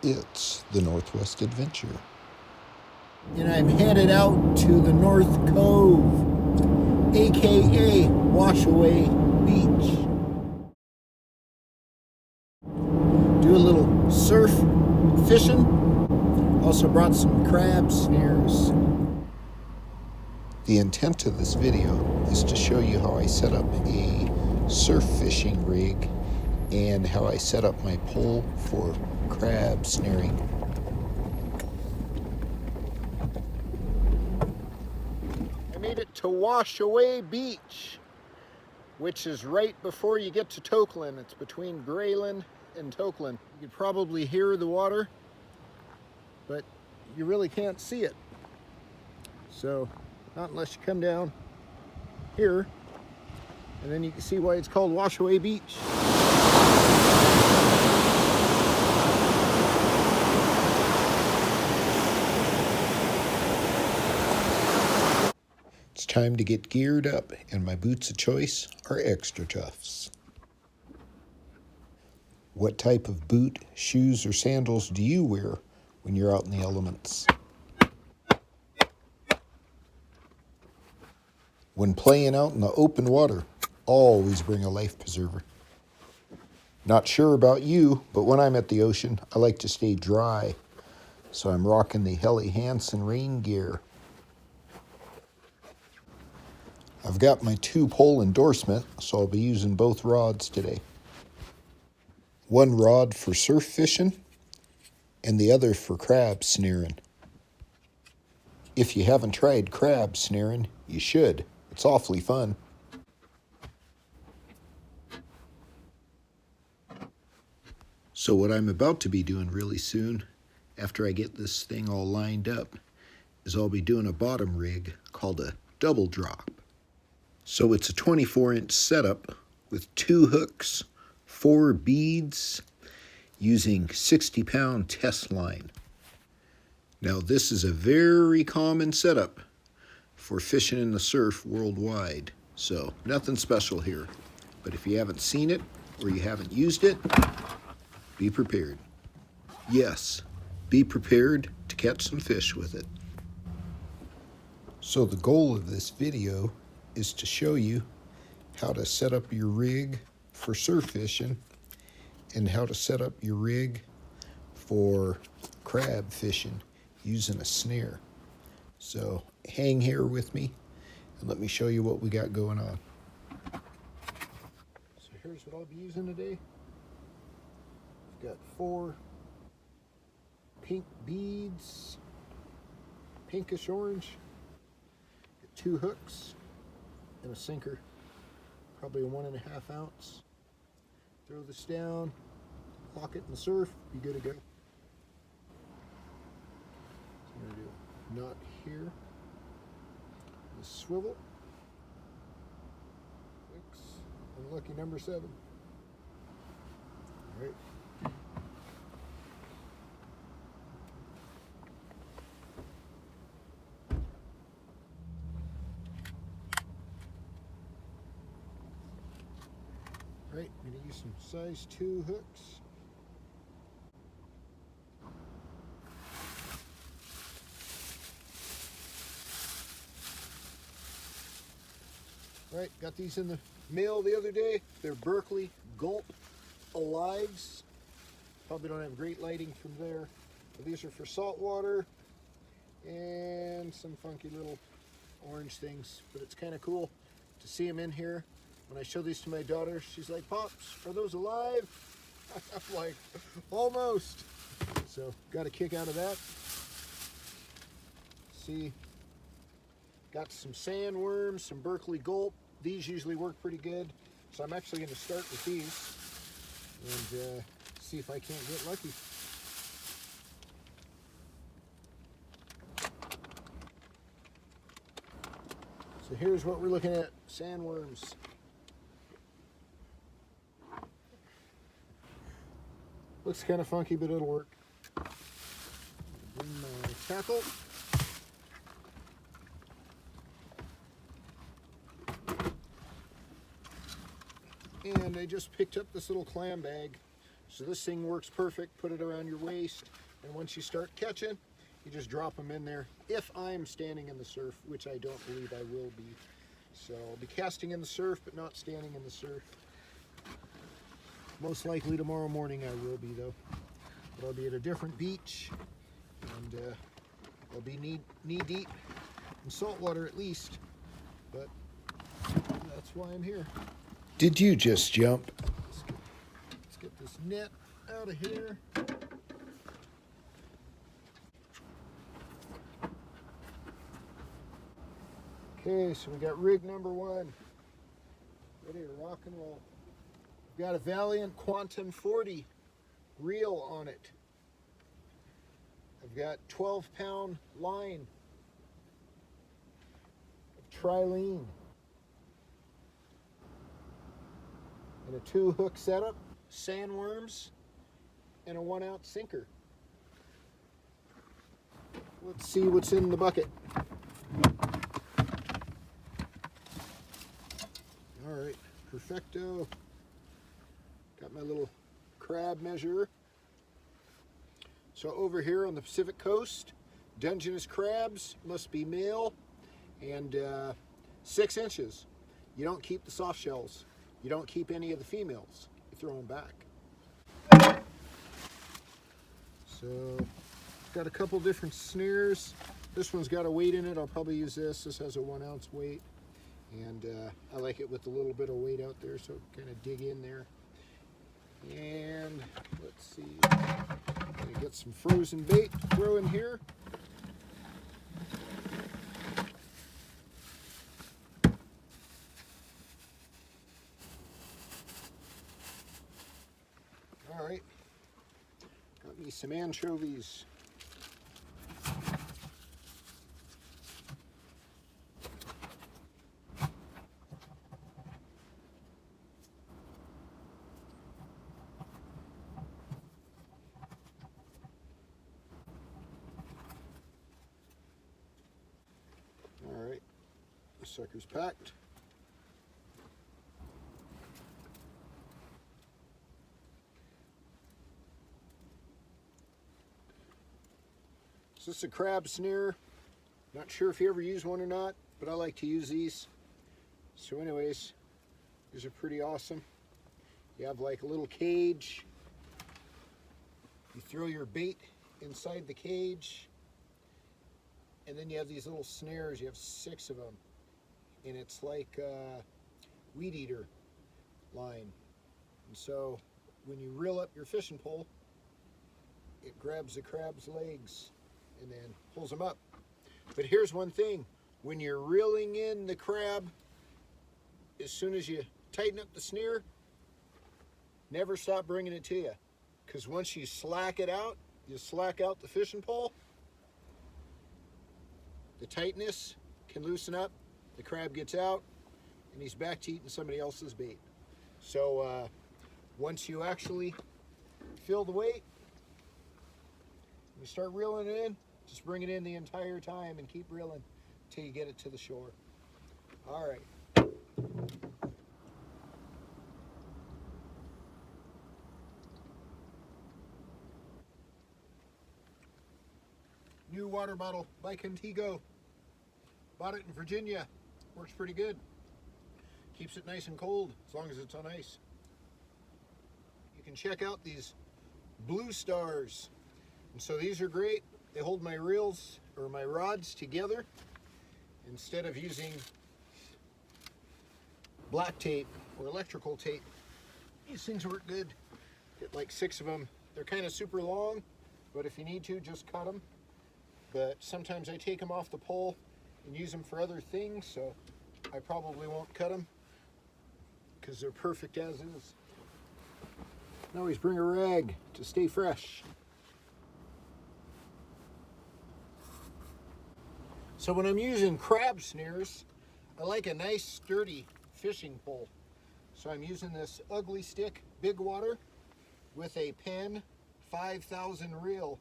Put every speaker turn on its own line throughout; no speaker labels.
It's the Northwest Adventure.
And I'm headed out to the North Cove, aka Washaway Beach. Do a little surf fishing. Also brought some crab snares.
The intent of this video is to show you how I set up a surf fishing rig and how I set up my pole for crab snaring.
I made it to Washaway Beach, which is right before you get to Tokeland. It's between Grayland and Tokeland. You can probably hear the water, but you really can't see it. So, not unless you come down here, and then you can see why it's called Washaway Beach.
It's time to get geared up, and my boots of choice are Extra Toughs. What type of boot, shoes, or sandals do you wear when you're out in the elements? When playing out in the open water, always bring a life preserver. Not sure about you, but when I'm at the ocean, I like to stay dry, so I'm rocking the Helly Hansen rain gear. I've got my 2-pole endorsement, so I'll be using both rods today. One rod for surf fishing, and the other for crab snaring. If you haven't tried crab snaring, you should. It's awfully fun. So what I'm about to be doing really soon, after I get this thing all lined up, is I'll be doing a bottom rig called a double drop. So it's a 24-inch setup with 2 hooks, 4 beads, using 60-pound test line. Now this is a very common setup for fishing in the surf worldwide, so nothing special here. But if you haven't seen it or you haven't used it, be prepared. Yes, be prepared to catch some fish with it. So the goal of this video is to show you how to set up your rig for surf fishing and how to set up your rig for crab fishing using a snare. So hang here with me and let me show you what we got going on.
So here's what I'll be using today. I've got 4 pink beads, pinkish orange, 2 hooks, and a sinker, probably a 1.5 ounce. Throw this down, lock it in the surf, be good to go. So I'm going to do a knot here, the swivel, fix, and lucky number 7. All right. Right, I'm going to use some size 2 hooks. Right, got these in the mail the other day. They're Berkeley Gulp Alives. Probably don't have great lighting from there. But these are for saltwater and some funky little orange things. But it's kind of cool to see them in here. When I show these to my daughter, she's like, "Pops, are those alive?" I'm like, almost. So got a kick out of that. See, got some sandworms, some Berkeley Gulp. These usually work pretty good. So I'm actually going to start with these and see if I can't get lucky. So here's what we're looking at, sandworms. Looks kind of funky, but it'll work. Bring my tackle. And I just picked up this little clam bag. So this thing works perfect. Put it around your waist, and once you start catching, you just drop them in there. If I'm standing in the surf, which I don't believe I will be. So I'll be casting in the surf, but not standing in the surf. Most likely tomorrow morning I will be, though. But I'll be at a different beach, and I'll be knee deep in salt water at least. But that's why I'm here.
Did you just jump?
Let's get this net out of here. Okay, so we got rig number one. Ready to rock and roll. We've got a Valiant Quantum 40 reel on it. I've got 12-pound line of trilene and a 2-hook setup, sandworms, and a 1-ounce sinker. Let's see what's in the bucket. All right, perfecto. Got my little crab measurer. So over here on the Pacific coast, Dungeness crabs must be male and 6 inches. You don't keep the soft shells. You don't keep any of the females. You throw them back. So got a couple different snares. This one's got a weight in it. I'll probably use this. This has a 1-ounce weight. And I like it with a little bit of weight out there, so kind of dig in there. And let's see, I'm gonna get some frozen bait to throw in here. All right, got me some anchovies. Sucker's packed. So this is a Crab Snare. Not sure if you ever use one or not, but I like to use these. So anyways, these are pretty awesome. You have like a little cage. You throw your bait inside the cage, and then you have these little snares. You have 6 of them. And it's like a weed eater line. And so when you reel up your fishing pole, it grabs the crab's legs and then pulls them up. But here's one thing, when you're reeling in the crab, as soon as you tighten up the snare, never stop bringing it to you. Because once you slack it out, you slack out the fishing pole, the tightness can loosen up. The crab gets out, and he's back to eating somebody else's bait. So once you actually feel the weight, you start reeling it in, just bring it in the entire time and keep reeling until you get it to the shore. All right. New water bottle by Contigo. Bought it in Virginia. Works pretty good. Keeps it nice and cold as long as it's on ice. You can check out these Blue Stars. And so these are great. They hold my reels or my rods together instead of using black tape or electrical tape. These things work good. Get like 6 of them. They're kind of super long, but if you need to, just cut them. But sometimes I take them off the pole and use them for other things, so I probably won't cut them because they're perfect as is. And always bring a rag to stay fresh. So when I'm using crab snares, I like a nice sturdy fishing pole. So I'm using this Ugly Stick Big Water with a Penn 5000 reel.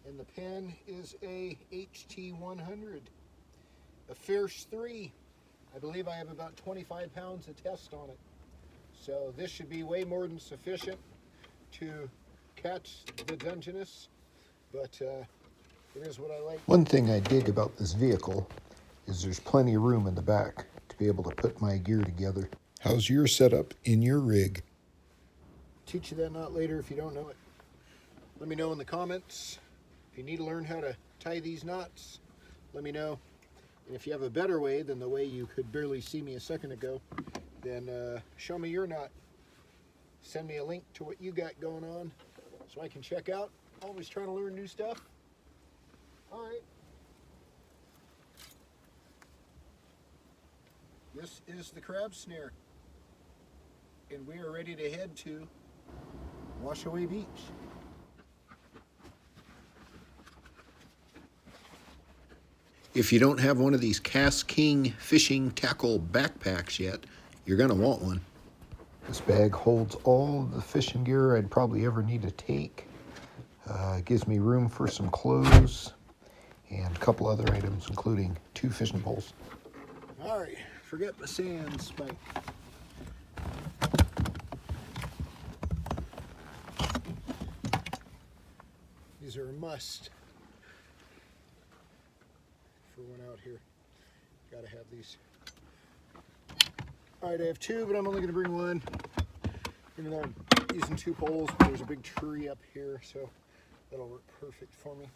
And the Penn is a HT100. A Fierce 3. I believe I have about 25 pounds of test on it. So this should be way more than sufficient to catch the Dungeness, but it is what I like.
One thing I dig about this vehicle is there's plenty of room in the back to be able to put my gear together. How's your setup in your rig?
Teach you that knot later if you don't know it. Let me know in the comments. If you need to learn how to tie these knots, let me know. And if you have a better way than the way you could barely see me a second ago, then show me your knot. Send me a link to what you got going on so I can check out. Always trying to learn new stuff. All right. This is the Crab Snare. And we are ready to head to Washaway Beach.
If you don't have one of these Cast King fishing tackle backpacks yet, you're going to want one. This bag holds all the fishing gear I'd probably ever need to take. It gives me room for some clothes and a couple other items, including 2 fishing poles.
All right, forget the sand spike. These are a must for one out here. Gotta have these. All right, I have 2, but I'm only gonna bring 1. Even though I'm using 2 poles, but there's a big tree up here, so that'll work perfect for me.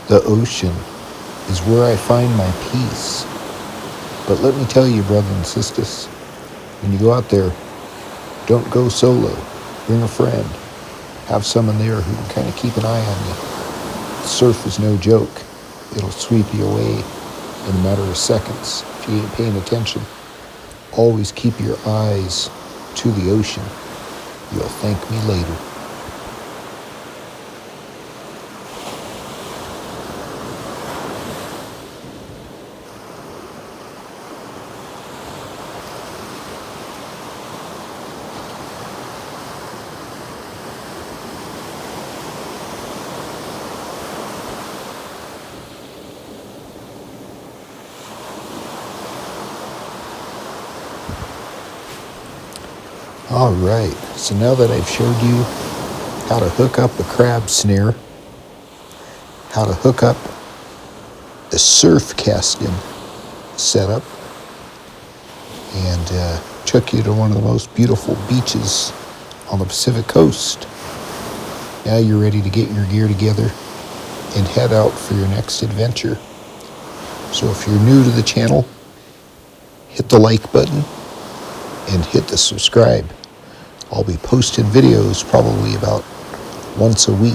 The ocean is where I find my peace. But let me tell you, brothers and sisters, when you go out there, don't go solo. Bring a friend. Have someone there who can kind of keep an eye on you. Surf is no joke. It'll sweep you away in a matter of seconds if you ain't paying attention. Always keep your eyes to the ocean. You'll thank me later. All right, so now that I've showed you how to hook up a crab snare, how to hook up a surf casting setup, and took you to one of the most beautiful beaches on the Pacific coast. Now you're ready to get your gear together and head out for your next adventure. So if you're new to the channel, hit the like button and hit the subscribe. I'll be posting videos probably about once a week.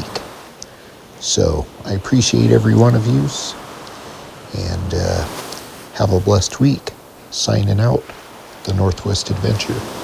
So I appreciate every one of yous, and have a blessed week. Signing out, the Northwest Adventure.